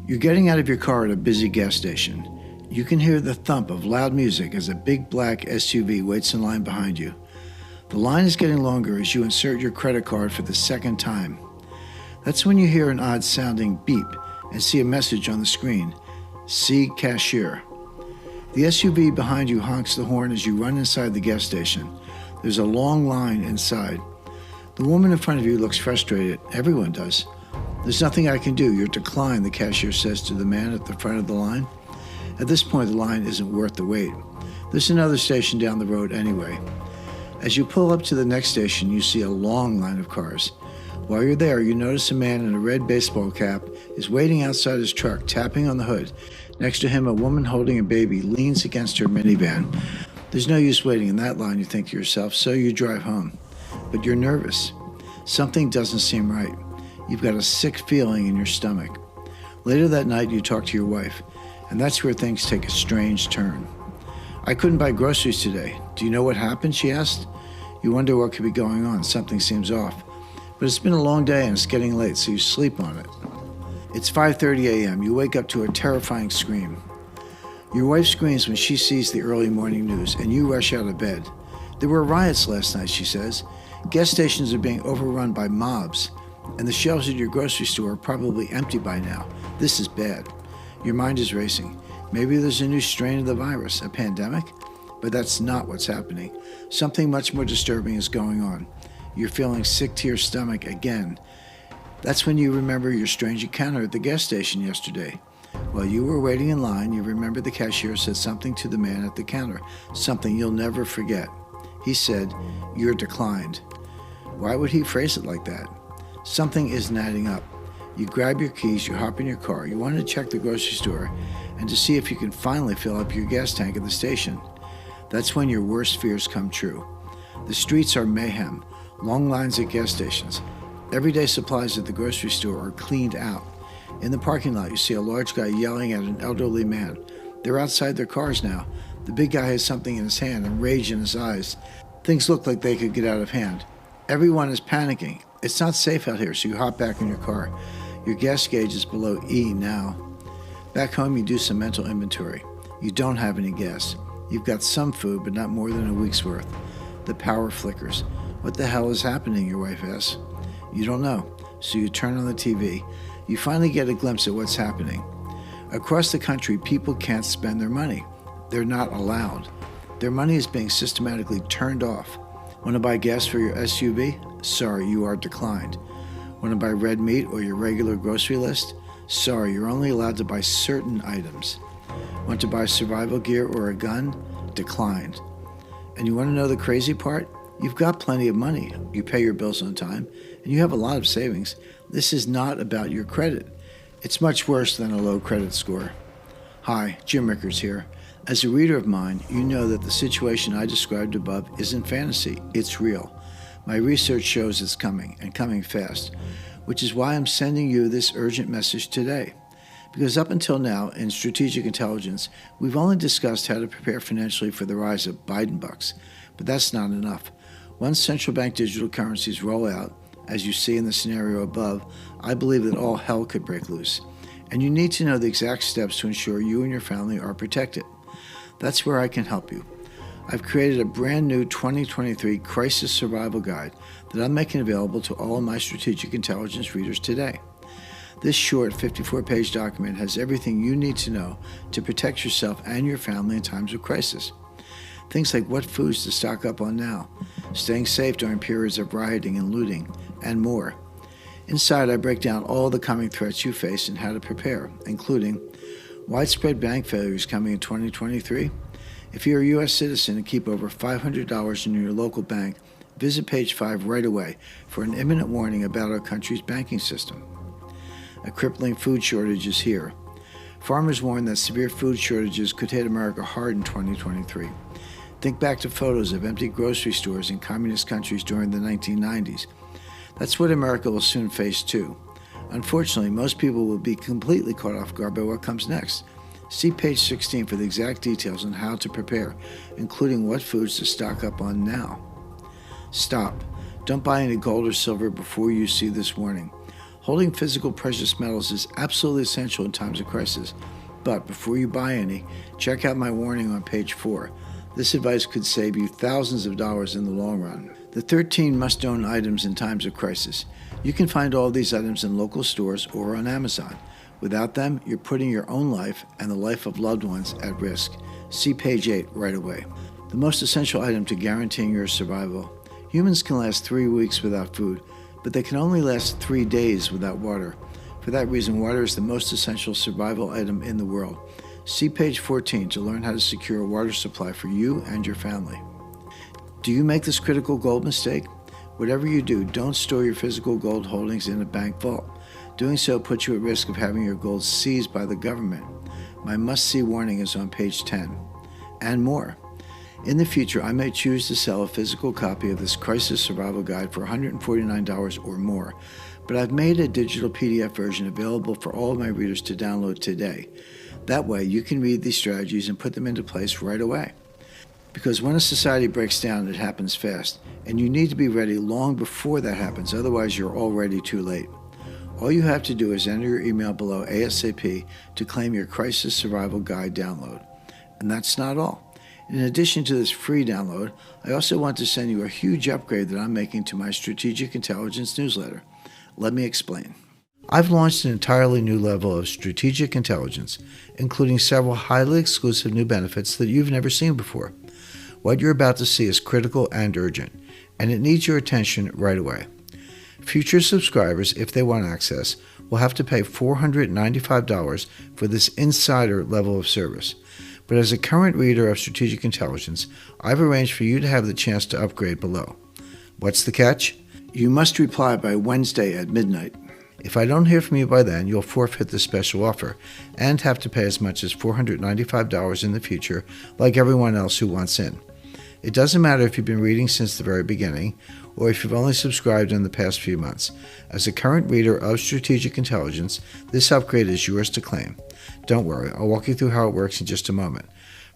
You're getting out of your car at a busy gas station. You can hear the thump of loud music as a big black SUV waits in line behind you. The line is getting longer as you insert your credit card for the second time. That's when you hear an odd sounding beep and see a message on the screen. See cashier. The SUV behind you honks the horn as you run inside the gas station. There's a long line inside. The woman in front of you looks frustrated. Everyone does. There's nothing I can do. You're declined, the cashier says to the man at the front of the line. At this point, the line isn't worth the wait. There's another station down the road anyway. As you pull up to the next station, you see a long line of cars. While you're there, you notice a man in a red baseball cap is waiting outside his truck, tapping on the hood. Next to him, a woman holding a baby leans against her minivan. There's no use waiting in that line, you think to yourself, so you drive home. But you're nervous. Something doesn't seem right. You've got a sick feeling in your stomach. Later that night, you talk to your wife, and that's where things take a strange turn. I couldn't buy groceries today. Do you know what happened? She asked. You wonder what could be going on. Something seems off. But it's been a long day and it's getting late, so you sleep on it. It's 5:30 a.m. You wake up to a terrifying scream. Your wife screams when she sees the early morning news, and you rush out of bed. There were riots last night, she says. Gas stations are being overrun by mobs, and the shelves at your grocery store are probably empty by now. This is bad. Your mind is racing. Maybe there's a new strain of the virus, a pandemic? But that's not what's happening. Something much more disturbing is going on. You're feeling sick to your stomach again. That's when you remember your strange encounter at the gas station yesterday. While you were waiting in line, you remember the cashier said something to the man at the counter, something you'll never forget. He said, "You're declined." Why would he phrase it like that? Something isn't adding up. You grab your keys, you hop in your car, you want to check the grocery store and to see if you can finally fill up your gas tank at the station. That's when your worst fears come true. The streets are mayhem, long lines at gas stations. Everyday supplies at the grocery store are cleaned out. In the parking lot, you see a large guy yelling at an elderly man. They're outside their cars now. The big guy has something in his hand and rage in his eyes. Things look like they could get out of hand. Everyone is panicking. It's not safe out here, so you hop back in your car. Your gas gauge is below E now. Back home, you do some mental inventory. You don't have any gas. You've got some food, but not more than a week's worth. The power flickers. What the hell is happening, your wife asks. You don't know, so you turn on the TV. You finally get a glimpse at what's happening. Across the country, people can't spend their money. They're not allowed. Their money is being systematically turned off. Want to buy gas for your SUV? Sorry, you are declined. Want to buy red meat or your regular grocery list? Sorry, you're only allowed to buy certain items. Want to buy survival gear or a gun? Declined. And you want to know the crazy part? You've got plenty of money. You pay your bills on time, and you have a lot of savings. This is not about your credit. It's much worse than a low credit score. Hi, Jim Rickers here. As a reader of mine, you know that the situation I described above isn't fantasy, it's real. My research shows it's coming, and coming fast, which is why I'm sending you this urgent message today. Because up until now, in strategic intelligence, we've only discussed how to prepare financially for the rise of Biden bucks, but that's not enough. Once central bank digital currencies roll out, as you see in the scenario above, I believe that all hell could break loose. And you need to know the exact steps to ensure you and your family are protected. That's where I can help you. I've created a brand new 2023 Crisis Survival Guide that I'm making available to all of my strategic intelligence readers today. This short 54-page document has everything you need to know to protect yourself and your family in times of crisis. Things like what foods to stock up on now, staying safe during periods of rioting and looting, and more. Inside, I break down all the coming threats you face and how to prepare, including widespread bank failures coming in 2023. If you're a U.S. citizen and keep over $500 in your local bank, visit page 5 right away for an imminent warning about our country's banking system. A crippling food shortage is here. Farmers warn that severe food shortages could hit America hard in 2023. Think back to photos of empty grocery stores in communist countries during the 1990s. That's what America will soon face too. Unfortunately, most people will be completely caught off guard by what comes next. See page 16 for the exact details on how to prepare, including what foods to stock up on now. Stop. Don't buy any gold or silver before you see this warning. Holding physical precious metals is absolutely essential in times of crisis. But before you buy any, check out my warning on page 4. This advice could save you thousands of dollars in the long run. The 13 must-own items in times of crisis. You can find all these items in local stores or on Amazon. Without them, you're putting your own life and the life of loved ones at risk. See page 8 right away. The most essential item to guaranteeing your survival. Humans can last 3 weeks without food, but they can only last 3 days without water. For that reason, water is the most essential survival item in the world. See page 14 to learn how to secure a water supply for you and your family. Do you make this critical gold mistake? Whatever you do, don't store your physical gold holdings in a bank vault. Doing so puts you at risk of having your gold seized by the government. My must-see warning is on page 10. And more. In the future, I may choose to sell a physical copy of this crisis survival guide for $149 or more, but I've made a digital PDF version available for all of my readers to download today. That way, you can read these strategies and put them into place right away. Because when a society breaks down, it happens fast, and you need to be ready long before that happens, otherwise you're already too late. All you have to do is enter your email below ASAP to claim your Crisis Survival Guide download. And that's not all. In addition to this free download, I also want to send you a huge upgrade that I'm making to my Strategic Intelligence newsletter. Let me explain. I've launched an entirely new level of strategic intelligence, including several highly exclusive new benefits that you've never seen before. What you're about to see is critical and urgent, and it needs your attention right away. Future subscribers, if they want access, will have to pay $495 for this insider level of service. But as a current reader of Strategic Intelligence, I've arranged for you to have the chance to upgrade below. What's the catch? You must reply by Wednesday at midnight. If I don't hear from you by then, you'll forfeit this special offer and have to pay as much as $495 in the future, like everyone else who wants in. It doesn't matter if you've been reading since the very beginning, or if you've only subscribed in the past few months. As a current reader of Strategic Intelligence, this upgrade is yours to claim. Don't worry, I'll walk you through how it works in just a moment.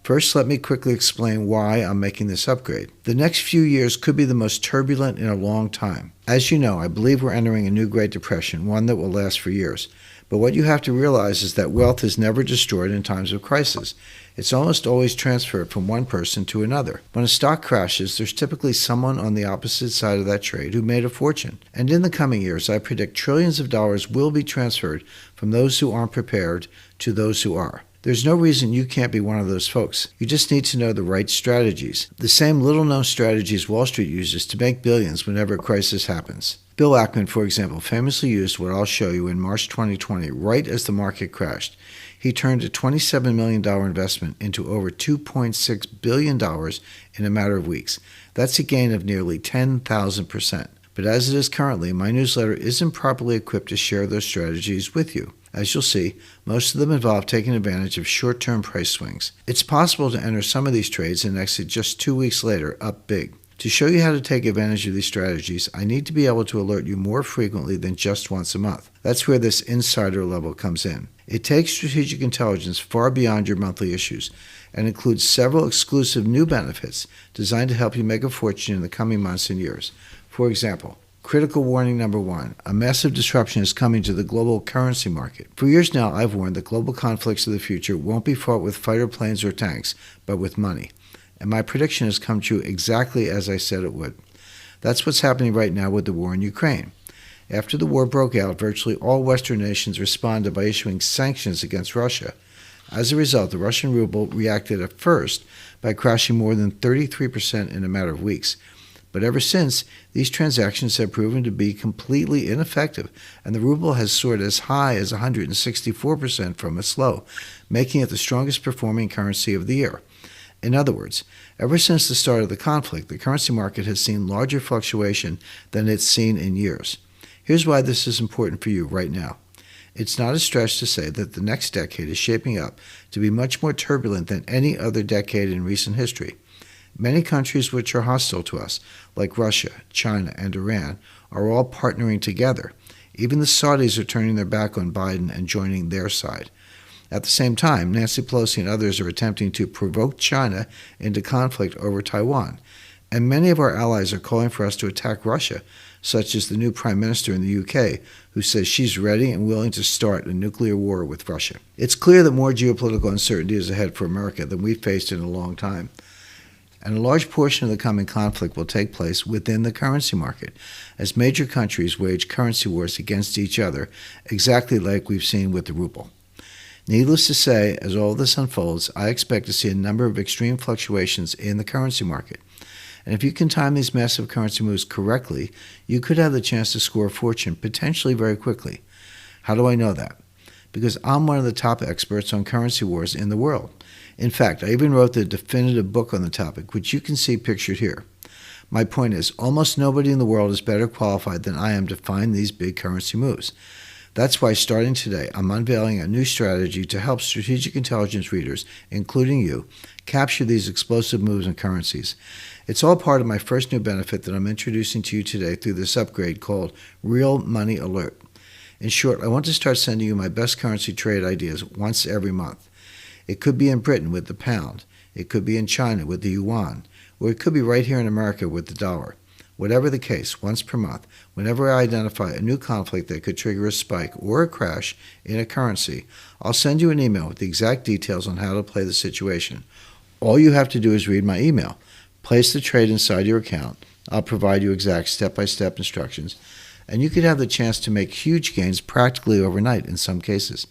First, let me quickly explain why I'm making this upgrade. The next few years could be the most turbulent in a long time. As you know, I believe we're entering a new Great Depression, one that will last for years. But what you have to realize is that wealth is never destroyed in times of crisis. It's almost always transferred from one person to another. When a stock crashes, there's typically someone on the opposite side of that trade who made a fortune. And in the coming years, I predict trillions of dollars will be transferred from those who aren't prepared to those who are. There's no reason you can't be one of those folks. You just need to know the right strategies. The same little-known strategies Wall Street uses to make billions whenever a crisis happens. Bill Ackman, for example, famously used what I'll show you in March 2020, right as the market crashed. He turned a $27 million investment into over $2.6 billion in a matter of weeks. That's a gain of nearly 10,000%. But as it is currently, my newsletter isn't properly equipped to share those strategies with you. As you'll see, most of them involve taking advantage of short-term price swings. It's possible to enter some of these trades and exit just 2 weeks later, up big. To show you how to take advantage of these strategies, I need to be able to alert you more frequently than just once a month. That's where this insider level comes in. It takes Strategic Intelligence far beyond your monthly issues and includes several exclusive new benefits designed to help you make a fortune in the coming months and years. For example, critical warning number 1, a massive disruption is coming to the global currency market. For years now, I've warned that global conflicts of the future won't be fought with fighter planes or tanks, but with money. And my prediction has come true exactly as I said it would. That's what's happening right now with the war in Ukraine. After the war broke out, virtually all Western nations responded by issuing sanctions against Russia. As a result, the Russian ruble reacted at first by crashing more than 33% in a matter of weeks. But ever since, these transactions have proven to be completely ineffective, and the ruble has soared as high as 164% from its low, making it the strongest performing currency of the year. In other words, ever since the start of the conflict, the currency market has seen larger fluctuation than it's seen in years. Here's why this is important for you right now. It's not a stretch to say that the next decade is shaping up to be much more turbulent than any other decade in recent history. Many countries which are hostile to us, like Russia, China, and Iran, are all partnering together. Even the Saudis are turning their back on Biden and joining their side. At the same time, Nancy Pelosi and others are attempting to provoke China into conflict over Taiwan. And many of our allies are calling for us to attack Russia, such as the new Prime Minister in the UK, who says she's ready and willing to start a nuclear war with Russia. It's clear that more geopolitical uncertainty is ahead for America than we've faced in a long time. And a large portion of the coming conflict will take place within the currency market, as major countries wage currency wars against each other, exactly like we've seen with the ruble. Needless to say, as all this unfolds, I expect to see a number of extreme fluctuations in the currency market. And if you can time these massive currency moves correctly, you could have the chance to score a fortune, potentially very quickly. How do I know that? Because I'm one of the top experts on currency wars in the world. In fact, I even wrote the definitive book on the topic, which you can see pictured here. My point is, almost nobody in the world is better qualified than I am to find these big currency moves. That's why, starting today, I'm unveiling a new strategy to help strategic intelligence readers, including you, capture these explosive moves in currencies. It's all part of my first new benefit that I'm introducing to you today through this upgrade called Real Money Alert. In short, I want to start sending you my best currency trade ideas once every month. It could be in Britain with the pound, it could be in China with the yuan, or it could be right here in America with the dollar. Whatever the case, once per month, whenever I identify a new conflict that could trigger a spike or a crash in a currency, I'll send you an email with the exact details on how to play the situation. All you have to do is read my email. Place the trade inside your account. I'll provide you exact step-by-step instructions, and you could have the chance to make huge gains practically overnight in some cases.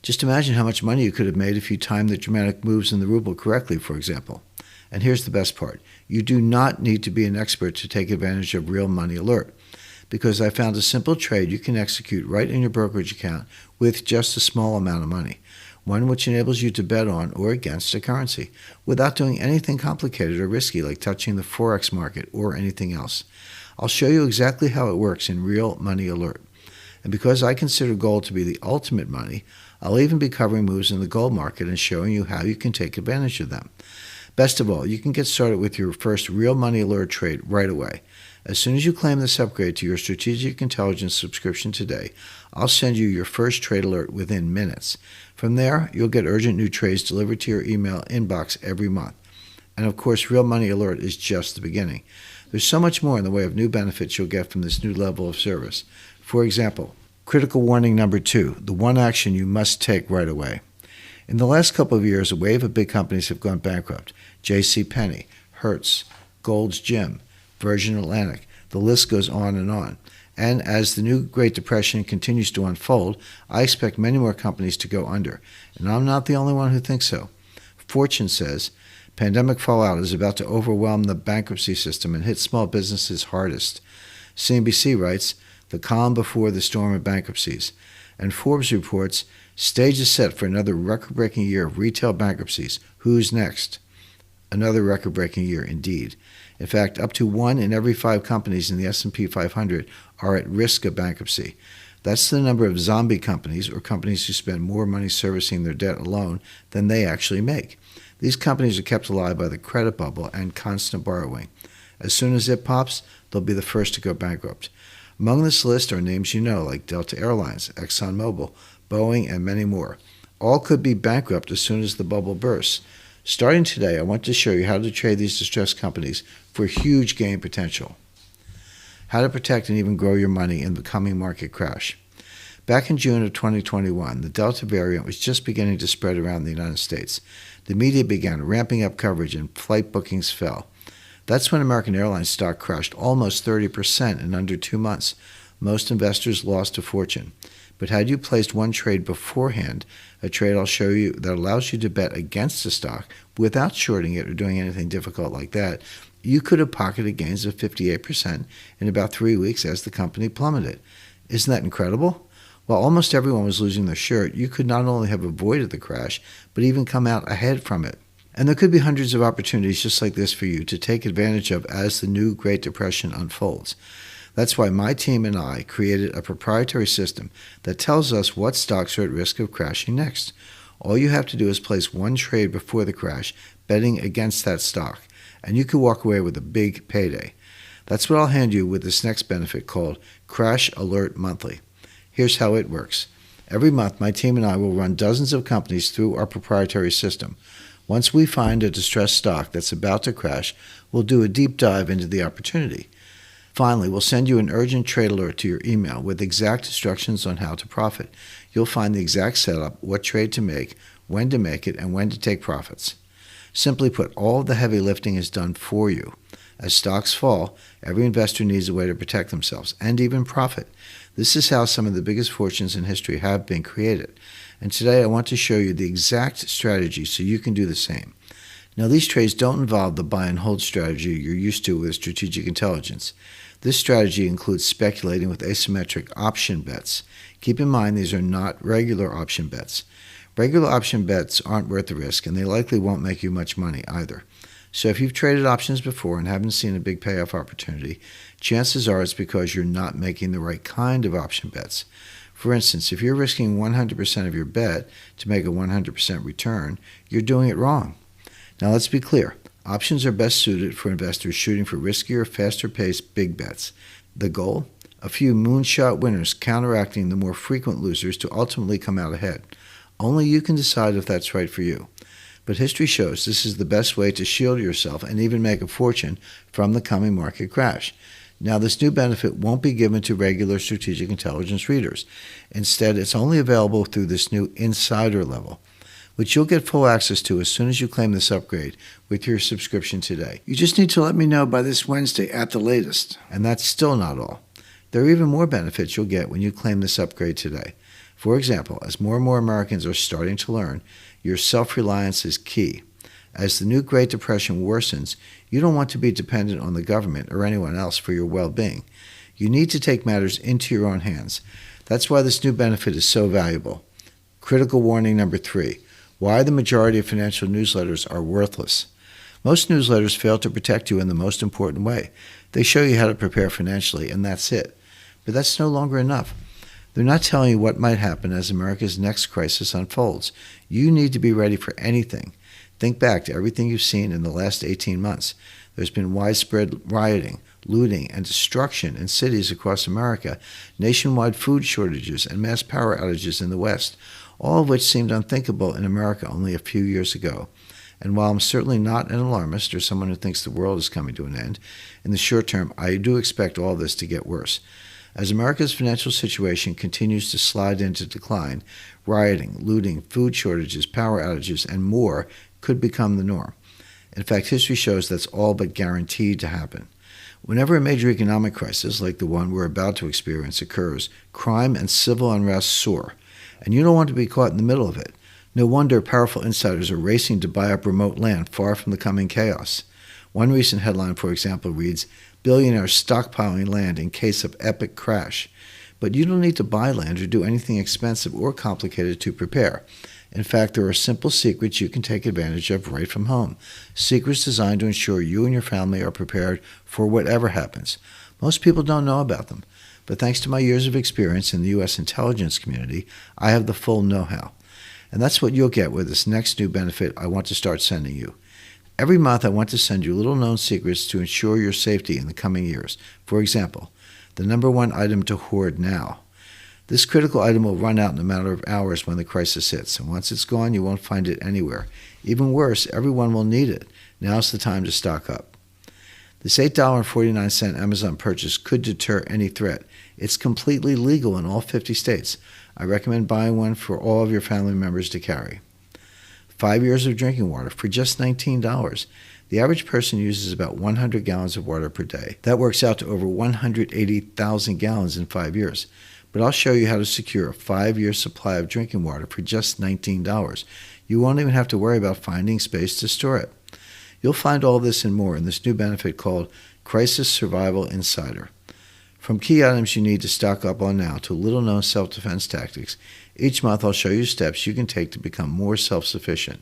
Just imagine how much money you could have made if you timed the dramatic moves in the ruble correctly, for example. And here's the best part. You do not need to be an expert to take advantage of Real Money Alert, because I found a simple trade you can execute right in your brokerage account with just a small amount of money, one which enables you to bet on or against a currency without doing anything complicated or risky like touching the Forex market or anything else. I'll show you exactly how it works in Real Money Alert. And because I consider gold to be the ultimate money, I'll even be covering moves in the gold market and showing you how you can take advantage of them. Best of all, you can get started with your first Real Money Alert trade right away. As soon as you claim this upgrade to your Strategic Intelligence subscription today, I'll send you your first trade alert within minutes. From there, you'll get urgent new trades delivered to your email inbox every month. And of course, Real Money Alert is just the beginning. There's so much more in the way of new benefits you'll get from this new level of service. For example, critical warning number 2, the one action you must take right away. In the last couple of years, a wave of big companies have gone bankrupt. JCPenney, Hertz, Gold's Gym, Virgin Atlantic, the list goes on. And as the new Great Depression continues to unfold, I expect many more companies to go under. And I'm not the only one who thinks so. Fortune says, pandemic fallout is about to overwhelm the bankruptcy system and hit small businesses hardest. CNBC writes, the calm before the storm of bankruptcies. And Forbes reports, stage is set for another record-breaking year of retail bankruptcies. Who's next? Another record-breaking year indeed. In fact, up to 1 in every 5 companies in the S&P 500 are at risk of bankruptcy. That's the number of zombie companies, or companies who spend more money servicing their debt alone than they actually make. These companies are kept alive by the credit bubble and constant borrowing. As soon as it pops, they'll be the first to go bankrupt. Among this list are names you know, like Delta Airlines, ExxonMobil, Boeing, and many more. All could be bankrupt as soon as the bubble bursts. Starting today, I want to show you how to trade these distressed companies for huge gain potential. How to protect and even grow your money in the coming market crash. Back in June of 2021, the Delta variant was just beginning to spread around the United States. The media began ramping up coverage and flight bookings fell. That's when American Airlines stock crashed almost 30% in under 2 months. Most investors lost a fortune. But had you placed one trade beforehand, a trade I'll show you that allows you to bet against a stock without shorting it or doing anything difficult like that, you could have pocketed gains of 58% in about 3 weeks as the company plummeted. Isn't that incredible? While almost everyone was losing their shirt, you could not only have avoided the crash, but even come out ahead from it. And there could be hundreds of opportunities just like this for you to take advantage of as the new Great Depression unfolds. That's why my team and I created a proprietary system that tells us what stocks are at risk of crashing next. All you have to do is place one trade before the crash, betting against that stock, and you can walk away with a big payday. That's what I'll hand you with this next benefit called Crash Alert Monthly. Here's how it works. Every month, my team and I will run dozens of companies through our proprietary system. Once we find a distressed stock that's about to crash, we'll do a deep dive into the opportunity. Finally, we'll send you an urgent trade alert to your email with exact instructions on how to profit. You'll find the exact setup, what trade to make, when to make it, and when to take profits. Simply put, all of the heavy lifting is done for you. As stocks fall, every investor needs a way to protect themselves and even profit. This is how some of the biggest fortunes in history have been created. And today I want to show you the exact strategy so you can do the same. Now, these trades don't involve the buy and hold strategy you're used to with strategic intelligence. This strategy includes speculating with asymmetric option bets. Keep in mind these are not regular option bets. Regular option bets aren't worth the risk, and they likely won't make you much money either. So if you've traded options before and haven't seen a big payoff opportunity, chances are it's because you're not making the right kind of option bets. For instance, if you're risking 100% of your bet to make a 100% return, you're doing it wrong. Now let's be clear. Options are best suited for investors shooting for riskier, faster-paced big bets. The goal? A few moonshot winners counteracting the more frequent losers to ultimately come out ahead. Only you can decide if that's right for you. But history shows this is the best way to shield yourself and even make a fortune from the coming market crash. Now, this new benefit won't be given to regular strategic intelligence readers. Instead, it's only available through this new insider level, which you'll get full access to as soon as you claim this upgrade with your subscription today. You just need to let me know by this Wednesday at the latest. And that's still not all. There are even more benefits you'll get when you claim this upgrade today. For example, as more and more Americans are starting to learn, your self-reliance is key. As the new Great Depression worsens, you don't want to be dependent on the government or anyone else for your well-being. You need to take matters into your own hands. That's why this new benefit is so valuable. Critical warning number 3. Why the majority of financial newsletters are worthless. Most newsletters fail to protect you in the most important way. They show you how to prepare financially, and that's it. But that's no longer enough. They're not telling you what might happen as America's next crisis unfolds. You need to be ready for anything. Think back to everything you've seen in the last 18 months. There's been widespread rioting, looting, and destruction in cities across America, nationwide food shortages, and mass power outages in the West, all of which seemed unthinkable in America only a few years ago. And while I'm certainly not an alarmist or someone who thinks the world is coming to an end, in the short term, I do expect all this to get worse. As America's financial situation continues to slide into decline, rioting, looting, food shortages, power outages, and more could become the norm. In fact, history shows that's all but guaranteed to happen. Whenever a major economic crisis, like the one we're about to experience, occurs, crime and civil unrest soar, and you don't want to be caught in the middle of it. No wonder powerful insiders are racing to buy up remote land far from the coming chaos. One recent headline, for example, reads, "Billionaires stockpiling land in case of epic crash." But you don't need to buy land or do anything expensive or complicated to prepare. In fact, there are simple secrets you can take advantage of right from home. Secrets designed to ensure you and your family are prepared for whatever happens. Most people don't know about them, but thanks to my years of experience in the U.S. intelligence community, I have the full know-how. And that's what you'll get with this next new benefit I want to start sending you. Every month, I want to send you little-known secrets to ensure your safety in the coming years. For example, the number one item to hoard now. This critical item will run out in a matter of hours when the crisis hits, and once it's gone, you won't find it anywhere. Even worse, everyone will need it. Now's the time to stock up. This $8.49 Amazon purchase could deter any threat. It's completely legal in all 50 states. I recommend buying one for all of your family members to carry. 5 years of drinking water for just $19. The average person uses about 100 gallons of water per day. That works out to over 180,000 gallons in 5 years. But I'll show you how to secure a 5-year supply of drinking water for just $19. You won't even have to worry about finding space to store it. You'll find all this and more in this new benefit called Crisis Survival Insider. From key items you need to stock up on now to little-known self-defense tactics, each month I'll show you steps you can take to become more self-sufficient.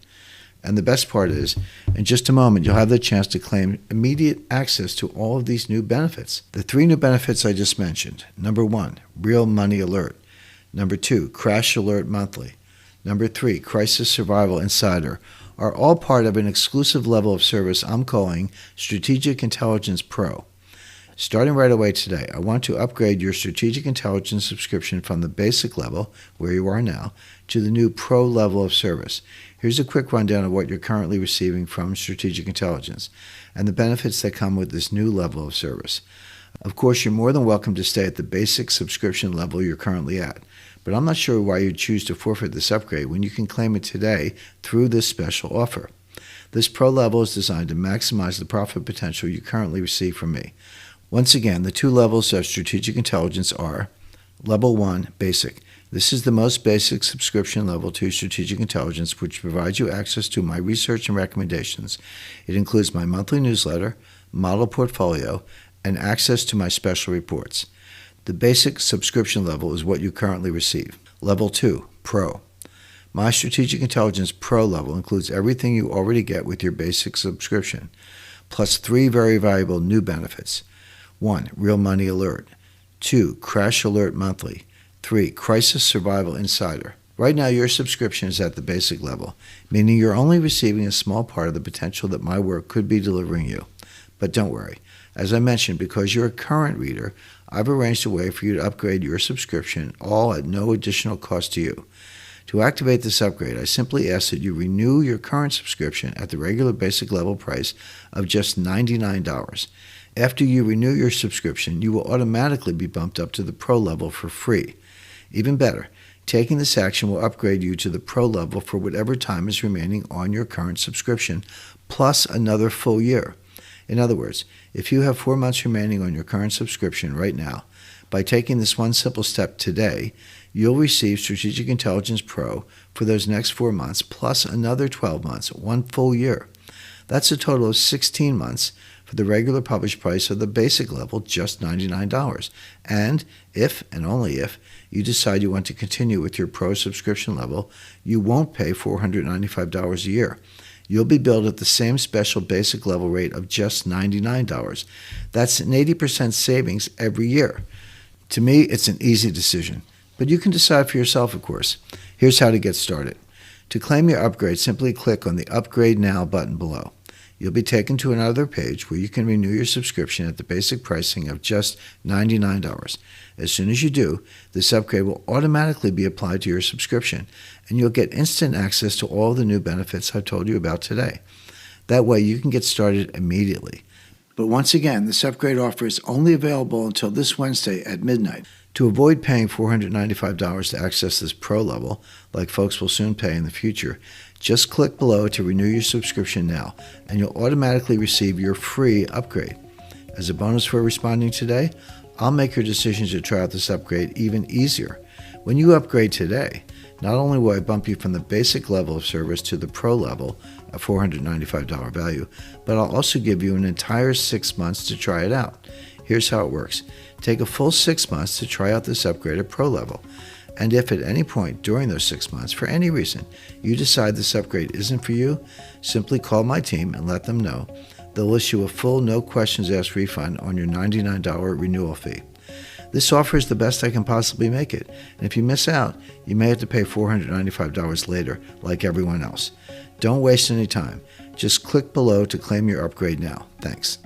And the best part is, in just a moment, you'll have the chance to claim immediate access to all of these new benefits. The 3 new benefits I just mentioned. Number 1, Real Money Alert. Number 2, Crash Alert Monthly. Number 3, Crisis Survival Insider, are all part of an exclusive level of service I'm calling Strategic Intelligence Pro. Starting right away today, I want to upgrade your Strategic Intelligence subscription from the basic level, where you are now, to the new Pro level of service. Here's a quick rundown of what you're currently receiving from Strategic Intelligence and the benefits that come with this new level of service. Of course, you're more than welcome to stay at the basic subscription level you're currently at, but I'm not sure why you'd choose to forfeit this upgrade when you can claim it today through this special offer. This Pro level is designed to maximize the profit potential you currently receive from me. Once again, the two levels of Strategic Intelligence are Level 1, Basic. This is the most basic subscription level to Strategic Intelligence, which provides you access to my research and recommendations. It includes my monthly newsletter, model portfolio, and access to my special reports. The basic subscription level is what you currently receive. Level 2, Pro. My Strategic Intelligence Pro level includes everything you already get with your basic subscription, plus 3 very valuable new benefits. 1. Real Money Alert. 2. Crash Alert Monthly. 3. Crisis Survival Insider. Right now, your subscription is at the basic level, meaning you're only receiving a small part of the potential that my work could be delivering you. But don't worry. As I mentioned, because you're a current reader, I've arranged a way for you to upgrade your subscription, all at no additional cost to you. To activate this upgrade, I simply ask that you renew your current subscription at the regular basic level price of just $99. After you renew your subscription, you will automatically be bumped up to the Pro level for free. Even better, taking this action will upgrade you to the Pro level for whatever time is remaining on your current subscription, plus another full year. In other words, if you have 4 months remaining on your current subscription right now, by taking this one simple step today, you'll receive Strategic Intelligence Pro for those next 4 months, plus another 12 months, 1 full year. That's a total of 16 months for the regular published price of the basic level, just $99. And if, and only if, you decide you want to continue with your Pro subscription level, you won't pay $495 a year. You'll be billed at the same special basic level rate of just $99. That's an 80% savings every year. To me, it's an easy decision, but you can decide for yourself, of course. Here's how to get started. To claim your upgrade, simply click on the Upgrade Now button below. You'll be taken to another page where you can renew your subscription at the basic pricing of just $99. As soon as you do, this upgrade will automatically be applied to your subscription, and you'll get instant access to all the new benefits I've told you about today. That way, you can get started immediately. But once again, this upgrade offer is only available until this Wednesday at midnight. To avoid paying $495 to access this Pro level, like folks will soon pay in the future, just click below to renew your subscription now, and you'll automatically receive your free upgrade. As a bonus for responding today, I'll make your decision to try out this upgrade even easier. When you upgrade today, not only will I bump you from the basic level of service to the Pro level, a $495 value, but I'll also give you an entire 6 months to try it out. Here's how it works. Take a full 6 months to try out this upgrade at Pro level. And if at any point during those 6 months, for any reason, you decide this upgrade isn't for you, simply call my team and let them know. They'll issue a full no questions asked refund on your $99 renewal fee. This offer is the best I can possibly make it, and if you miss out, you may have to pay $495 later, like everyone else. Don't waste any time. Just click below to claim your upgrade now. Thanks.